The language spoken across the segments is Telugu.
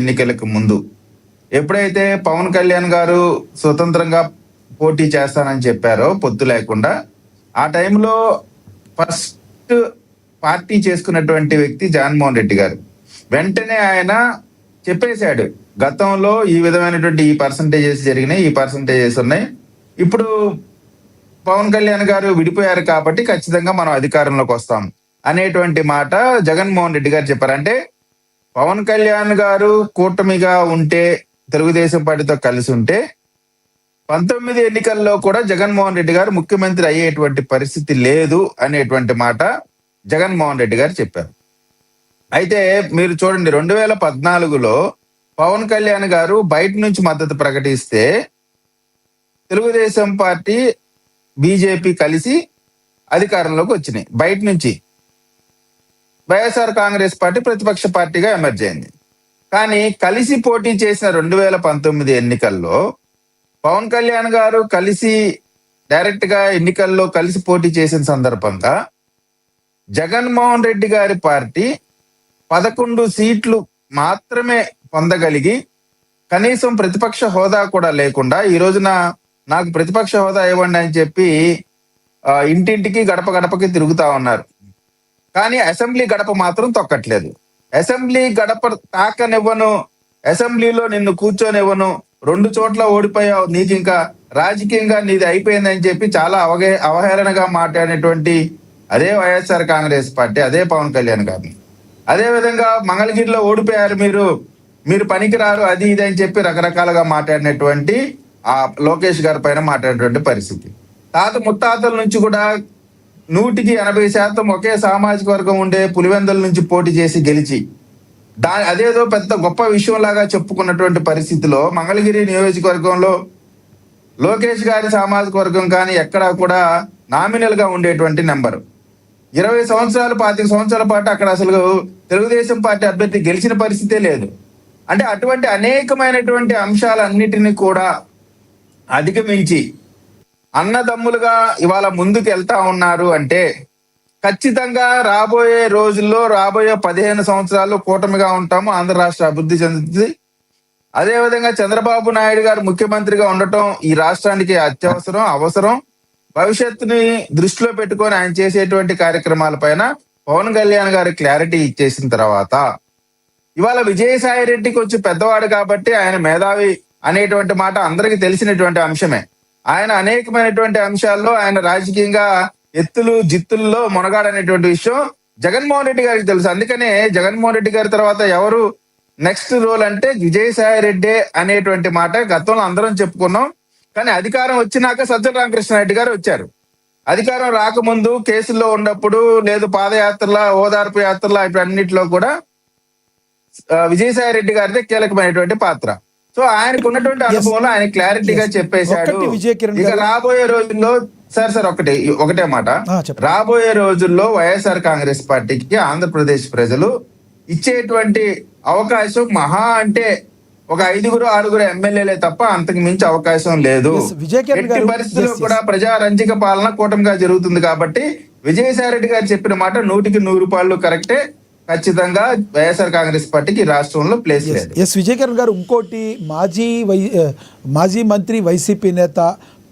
ఎన్నికలకు ముందు ఎప్పుడైతే పవన్ కళ్యాణ్ గారు స్వతంత్రంగా పోటీ చేస్తానని చెప్పారో పొత్తు లేకుండా, ఆ టైంలో ఫస్ట్ పార్టీ చేసుకున్నటువంటి వ్యక్తి జగన్మోహన్ రెడ్డి గారు. వెంటనే ఆయన చెప్పేశాడు, గతంలో ఈ విధమైనటువంటి ఈ పర్సంటేజెస్ జరిగినాయి, ఈ పర్సంటేజెస్ ఉన్నాయి, ఇప్పుడు పవన్ కళ్యాణ్ గారు విడిపోయారు కాబట్టి ఖచ్చితంగా మనం అధికారంలోకి వస్తాం అనేటువంటి మాట జగన్మోహన్ రెడ్డి గారు చెప్పారు. అంటే పవన్ కళ్యాణ్ గారు కూటమిగా ఉంటే, తెలుగుదేశం పార్టీతో కలిసి ఉంటే 19 ఎన్నికల్లో కూడా జగన్మోహన్ రెడ్డి గారు ముఖ్యమంత్రి అయ్యేటువంటి పరిస్థితి లేదు అనేటువంటి మాట జగన్మోహన్ రెడ్డి గారు చెప్పారు. అయితే మీరు చూడండి, 2014లో పవన్ కళ్యాణ్ గారు బయట నుంచి మద్దతు ప్రకటిస్తే తెలుగుదేశం పార్టీ, బీజేపీ కలిసి అధికారంలోకి వచ్చినాయి. బయట నుంచి వైఎస్ఆర్ కాంగ్రెస్ పార్టీ ప్రతిపక్ష పార్టీగా ఎమర్జ్ అయింది. కానీ కలిసి పోటీ చేసిన 2019 ఎన్నికల్లో పవన్ కళ్యాణ్ గారు కలిసి డైరెక్ట్ గా ఎన్నికల్లో కలిసి పోటీ చేసిన సందర్భంగా జగన్మోహన్ రెడ్డి గారి పార్టీ 11 సీట్లు మాత్రమే పొందగలిగి, కనీసం ప్రతిపక్ష హోదా కూడా లేకుండా, ఈ రోజున నాకు ప్రతిపక్ష హోదా ఇవ్వండి అని చెప్పి ఇంటింటికి గడప గడపకి తిరుగుతా ఉన్నారు. కానీ అసెంబ్లీ గడప మాత్రం తొక్కట్లేదు. అసెంబ్లీ గడప తాకనివ్వను, అసెంబ్లీలో నిన్ను కూర్చొనివ్వను, 2 చోట్ల ఓడిపోయావు, నీకు ఇంకా రాజకీయంగా నీది అయిపోయిందని చెప్పి చాలా అవహేళనగా మాట్లాడినటువంటి అదే వైఎస్ఆర్ కాంగ్రెస్ పార్టీ, అదే పవన్ కళ్యాణ్ గారిని, అదే విధంగా మంగళగిరిలో ఓడిపోయారు మీరు పనికిరారు, అది ఇది అని చెప్పి రకరకాలుగా మాట్లాడినటువంటి ఆ లోకేష్ గారి పైన మాట్లాడినటువంటి పరిస్థితి. తాత ముత్తాతల నుంచి కూడా 100% ఒకే సామాజిక వర్గం ఉండే పులివెందుల నుంచి పోటీ చేసి గెలిచి అదేదో పెద్ద గొప్ప విషయం లాగా చెప్పుకున్నటువంటి పరిస్థితిలో మంగళగిరి నియోజకవర్గంలో లోకేష్ గారి సామాజిక వర్గం కానీ ఎక్కడా కూడా నామినల్ గా ఉండేటువంటి నెంబరు 20 సంవత్సరాలు 25 సంవత్సరాల పాటు అక్కడ అసలు తెలుగుదేశం పార్టీ అభ్యర్థి గెలిచిన పరిస్థితే లేదు. అంటే అటువంటి అనేకమైనటువంటి అంశాలన్నిటినీ కూడా అధిగమించి అన్నదమ్ములుగా ఇవాళ ముందుకు వెళ్తా ఉన్నారు అంటే ఖచ్చితంగా రాబోయే రోజుల్లో, రాబోయే 15 సంవత్సరాలు కూటమిగా ఉంటాము, ఆంధ్ర రాష్ట్ర అభివృద్ధి చెందుతుంది. అదేవిధంగా చంద్రబాబు నాయుడు గారు ముఖ్యమంత్రిగా ఉండటం ఈ రాష్ట్రానికి అత్యవసరం, అవసరం. భవిష్యత్తుని దృష్టిలో పెట్టుకొని ఆయన చేసేటువంటి కార్యక్రమాల పైన పవన్ కళ్యాణ్ గారు క్లారిటీ ఇచ్చేసిన తర్వాత, ఇవాళ విజయసాయి రెడ్డికి వచ్చి పెద్దవాడు కాబట్టి ఆయన మేధావి అనేటువంటి మాట అందరికీ తెలిసినటువంటి అంశమే. ఆయన అనేకమైనటువంటి అంశాల్లో ఆయన రాజకీయంగా ఎత్తులు జిత్తుల్లో మునగాడనేటువంటి విషయం జగన్మోహన్ రెడ్డి గారికి తెలుసు. అందుకనే జగన్మోహన్ రెడ్డి గారి తర్వాత ఎవరు నెక్స్ట్ రోల్ అంటే విజయసాయి రెడ్డి అనేటువంటి మాట గతంలో అందరం చెప్పుకున్నాం. కానీ అధికారం వచ్చినాక సజ్జల రామకృష్ణారెడ్డి గారు వచ్చారు. అధికారం రాకముందు కేసుల్లో ఉన్నప్పుడు, లేదు పాదయాత్రల, ఓదార్పు యాత్రల, ఇప్పుడు అన్నింటిలో కూడా విజయసాయి రెడ్డి గారిదే కీలకమైనటువంటి పాత్ర. సో ఆయనకు ఉన్నటువంటి అనుభవంలో ఆయన క్లారిటీగా చెప్పేశాడు. ఇక రాబోయే రోజుల్లో ఒకటే మాట, రాబోయే రోజుల్లో వైఎస్ఆర్ కాంగ్రెస్ పార్టీకి ఆంధ్రప్రదేశ్ ప్రజలు ఇచ్చేటువంటి అవకాశం మహా అంటే ఒక 5-6 ఎమ్మెల్యేలే తప్ప అంతకు మించి అవకాశం లేదు. ఎట్టి పరిస్థితుల్లో కూడా ప్రజారంజక పాలన కూటమిగా జరుగుతుంది కాబట్టి విజయసాయి రెడ్డి గారు చెప్పిన మాట 100% కరెక్టే. ఖచ్చితంగా వైఎస్ఆర్ కాంగ్రెస్ పార్టీకి రాష్ట్రంలో ప్లేస్ లేదు. విజయకిరణ్ గారు, ఇంకోటి మాజీ మంత్రి వైసీపీ నేత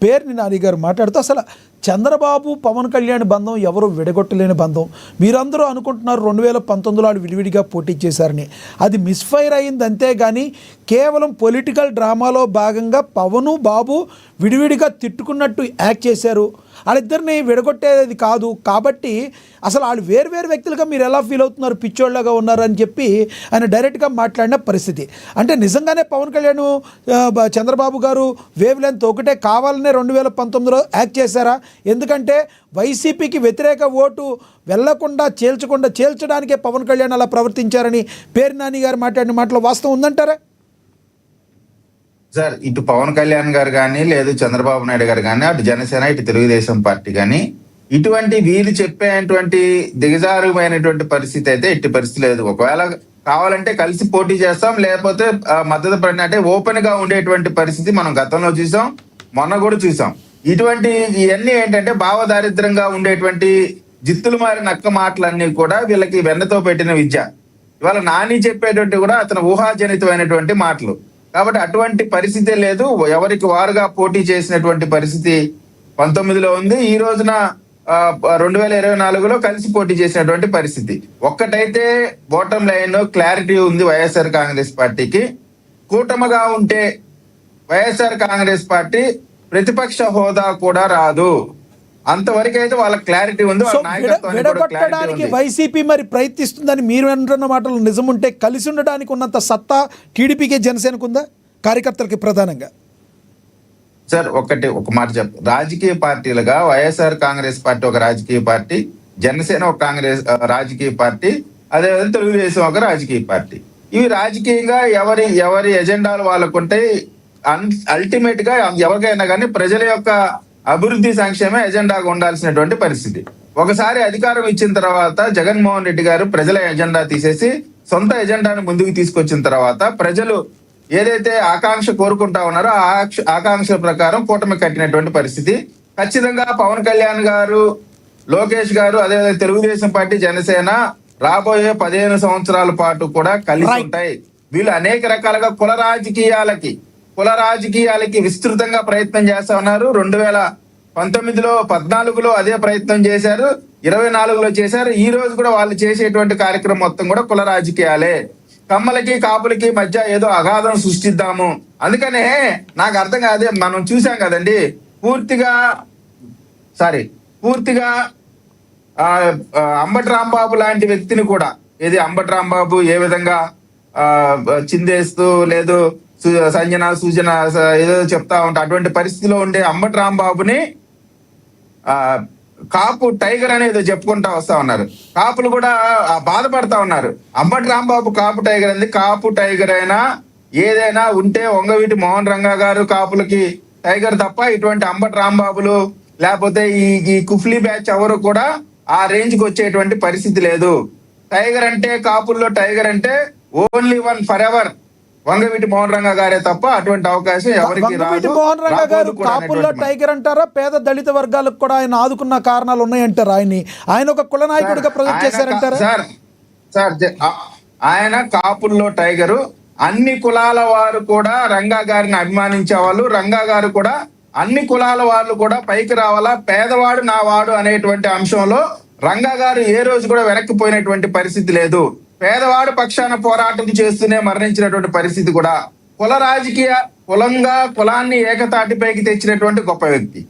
పేర్ని నాని గారు మాట్లాడుతూ, అసలు చంద్రబాబు పవన్ కళ్యాణ్ బంధం ఎవరు విడగొట్టలేని బంధం. మీరందరూ అనుకుంటున్నారు 2019లో విడివిడిగా పోటీ చేశారని. అది మిస్ఫైర్ అయింది అంతేగాని కేవలం పొలిటికల్ డ్రామాలో భాగంగా పవను బాబు విడివిడిగా తిట్టుకున్నట్టు యాక్ట్ చేశారు. వాళ్ళిద్దరిని విడగొట్టేది కాదు. కాబట్టి అసలు వాళ్ళు వేరు వ్యక్తులుగా మీరు ఎలా ఫీల్ అవుతున్నారు, పిచ్చోళ్ళగా ఉన్నారని చెప్పి ఆయన డైరెక్ట్గా మాట్లాడిన పరిస్థితి. అంటే నిజంగానే పవన్ కళ్యాణ్ చంద్రబాబు గారు వేవ్ లెంత్ ఒకటే కావాలనే 2019లో యాక్ట్ చేశారా? ఎందుకంటే వైసీపీకి వ్యతిరేక ఓటు వెళ్లకుండా చేల్చడానికే పవన్ కళ్యాణ్ అలా ప్రవర్తించారని పేర్ని నాని గారు మాట్లాడిన మాటలో వాస్తవం ఉందంటారా? సార్, ఇటు పవన్ కళ్యాణ్ గారు కానీ, లేదు చంద్రబాబు నాయుడు గారు కానీ, అటు జనసేన, ఇటు తెలుగుదేశం పార్టీ కానీ, ఇటువంటి వీళ్ళు చెప్పేటువంటి దిగజారుమైనటువంటి పరిస్థితి అయితే ఎట్టి పరిస్థితి లేదు. ఒకవేళ కావాలంటే కలిసి పోటీ చేస్తాం, లేకపోతే మద్దతు పడిన అంటే ఓపెన్ గా ఉండేటువంటి పరిస్థితి మనం గతంలో చూసాం, మొన్న కూడా చూసాం. ఇటువంటి ఇవన్నీ ఏంటంటే భావదారిద్రంగా ఉండేటువంటి జిత్తులు మారి నక్క మాటలన్నీ కూడా వీళ్ళకి వెన్నతో పెట్టిన విద్య. ఇవాళ నాని చెప్పేటువంటి కూడా అతను ఊహాజనితమైనటువంటి మాటలు. కాబట్టి అటువంటి పరిస్థితే లేదు. ఎవరికి వారుగా పోటీ చేసినటువంటి పరిస్థితి 19లో ఉంది. ఈ రోజున 2024లో కలిసి పోటీ చేసినటువంటి పరిస్థితి. ఒక్కటైతే బాటం లైన్ క్లారిటీ ఉంది వైఎస్ఆర్ కాంగ్రెస్ పార్టీకి. కూటమిగా ఉంటే వైఎస్ఆర్ కాంగ్రెస్ పార్టీ ప్రతిపక్ష హోదా కూడా రాదు. అంతవరకు అయితే వాళ్ళ క్లారిటీ ఉంది. సో వాళ్ళ నాయకత్వానికి కూడా క్లారిటీ విడగొట్టడానికి ఉంది. వైసీపీ మరి ప్రయత్నిస్తుందని మీరు అంటున్న మాటలు నిజముంటే కలిసి ఉండడానికి ఉన్నంత సత్తా టీడీపీకి జనసేనకు ఉందా, కార్యకర్తలకి ప్రధానంగా? సార్ ఒక మాట రాజకీయ పార్టీలుగా వైఎస్ఆర్ కాంగ్రెస్ పార్టీ ఒక రాజకీయ పార్టీ, జనసేన ఒక కాంగ్రెస్ రాజకీయ పార్టీ, అదేవిధంగా తెలుగుదేశం ఒక రాజకీయ పార్టీ. ఇవి రాజకీయంగా ఎవరి ఎజెండాలు వాళ్ళకుంటే అల్టిమేట్ గా ఎవరికైనా కానీ ప్రజల యొక్క అభివృద్ధి సంక్షేమ ఎజెండాగా ఉండాల్సినటువంటి పరిస్థితి. ఒకసారి అధికారం ఇచ్చిన తర్వాత జగన్మోహన్ రెడ్డి గారు ప్రజల ఎజెండా తీసేసి సొంత ఎజెండాను ముందుకు తీసుకొచ్చిన తర్వాత ప్రజలు ఏదైతే ఆకాంక్ష కోరుకుంటా ఉన్నారో ఆ ఆకాంక్షల ప్రకారం కూటమి కట్టినటువంటి పరిస్థితి. ఖచ్చితంగా పవన్ కళ్యాణ్ గారు, లోకేష్ గారు, అదేవిధంగా తెలుగుదేశం పార్టీ, జనసేన రాబోయే 15 సంవత్సరాల పాటు కూడా కలిసి ఉంటాయి. వీళ్ళు అనేక రకాలుగా కుల రాజకీయాలకి విస్తృతంగా ప్రయత్నం చేస్తా ఉన్నారు. 2019లో 14లో అదే ప్రయత్నం చేశారు, 24లో చేశారు. ఈ రోజు కూడా వాళ్ళు చేసేటువంటి కార్యక్రమం మొత్తం కూడా కుల రాజకీయాలే. కమ్మలకి కాపులకి మధ్య ఏదో అగాధం సృష్టిద్దాము. అందుకనే నాకు అర్థం కాదే, మనం చూసాం కదండి పూర్తిగా అంబటి రాంబాబు లాంటి వ్యక్తిని కూడా, అంబటి రాంబాబు ఏ విధంగా చిందేస్తూ లేదు సూచన ఏదో చెప్తా ఉంటా, అటువంటి పరిస్థితిలో ఉండే అంబటి రాంబాబుని కాపు టైగర్ అనేది చెప్పుకుంటా వస్తా ఉన్నారు. కాపులు కూడా బాధపడతా ఉన్నారు. అంబటి రాంబాబు కాపు టైగర్ అంది. కాపు టైగర్ అయినా ఏదైనా ఉంటే వంగవీటి మోహన్ రంగా గారు కాపులకి టైగర్ తప్ప ఇటువంటి అంబటి రాంబాబులు లేకపోతే ఈ కుఫ్లీ బ్యాచ్ ఎవరు కూడా ఆ రేంజ్ కి వచ్చేటువంటి పరిస్థితి లేదు. టైగర్ అంటే కాపుల్లో టైగర్ అంటే only one for ever Vangaveeti Mohan Ranga గారే తప్ప అటువంటి అవకాశం ఎవరికి రాదు. మోహన్ రంగా గారు కాపుల్లో టైగర్ అంటారా? పేద దళిత వర్గాలకు కూడా ఆయన ఆదుకున్న కారణాలు ఉన్నాయంటారా? ఆయన ఒక కుల నాయకుడిగా ప్రొజెక్ట్ చేశారంటారా? సార్ ఆయన కాపుల్లో టైగరు. అన్ని కులాల వారు కూడా రంగా గారిని అభిమానించే వాళ్ళు. రంగా గారు కూడా అన్ని కులాల వాళ్ళు కూడా పైకి రావాలా, పేదవాడు నా వాడు అనేటువంటి అంశంలో రంగా గారు ఏ రోజు కూడా వెనక్కిపోయినటువంటి పరిస్థితి లేదు. పేదవాడు పక్షాన పోరాటం చేస్తూనే మరణించినటువంటి పరిస్థితి కూడా. కులాన్ని ఏకతాటిపైకి తెచ్చినటువంటి గొప్ప వ్యక్తి.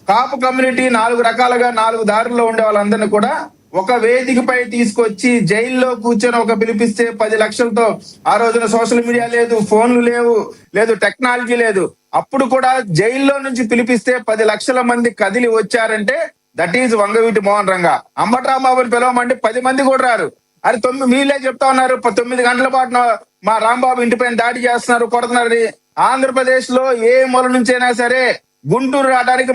కాపు కమ్యూనిటీ 4 రకాలుగా 4 దారుల్లో ఉండే వాళ్ళందరినీ కూడా ఒక వేదికపై తీసుకొచ్చి జైల్లో కూర్చొని ఒక పిలిపిస్తే 10 లక్షలతో, ఆ రోజున సోషల్ మీడియా లేదు, ఫోన్లు లేదు, టెక్నాలజీ లేదు. అప్పుడు కూడా జైల్లో నుంచి పిలిపిస్తే 10 లక్షల మంది కదిలి వచ్చారంటే దట్ ఈజ్ వంగవీటి మోహన్ రంగా. అంబటి రాంబాబుని పిలవమంటే 10 మంది కూడా రారు. అది మీళ్ళే చెప్తా ఉన్నారు 9 గంటల పాటు మా రాంబాబు ఇంటిపైన దాడి చేస్తున్నారు, కొడుతున్నారు. ఆంధ్రప్రదేశ్ లో ఏ మూల నుంచైనా సరే గుంటూరు రావడానికి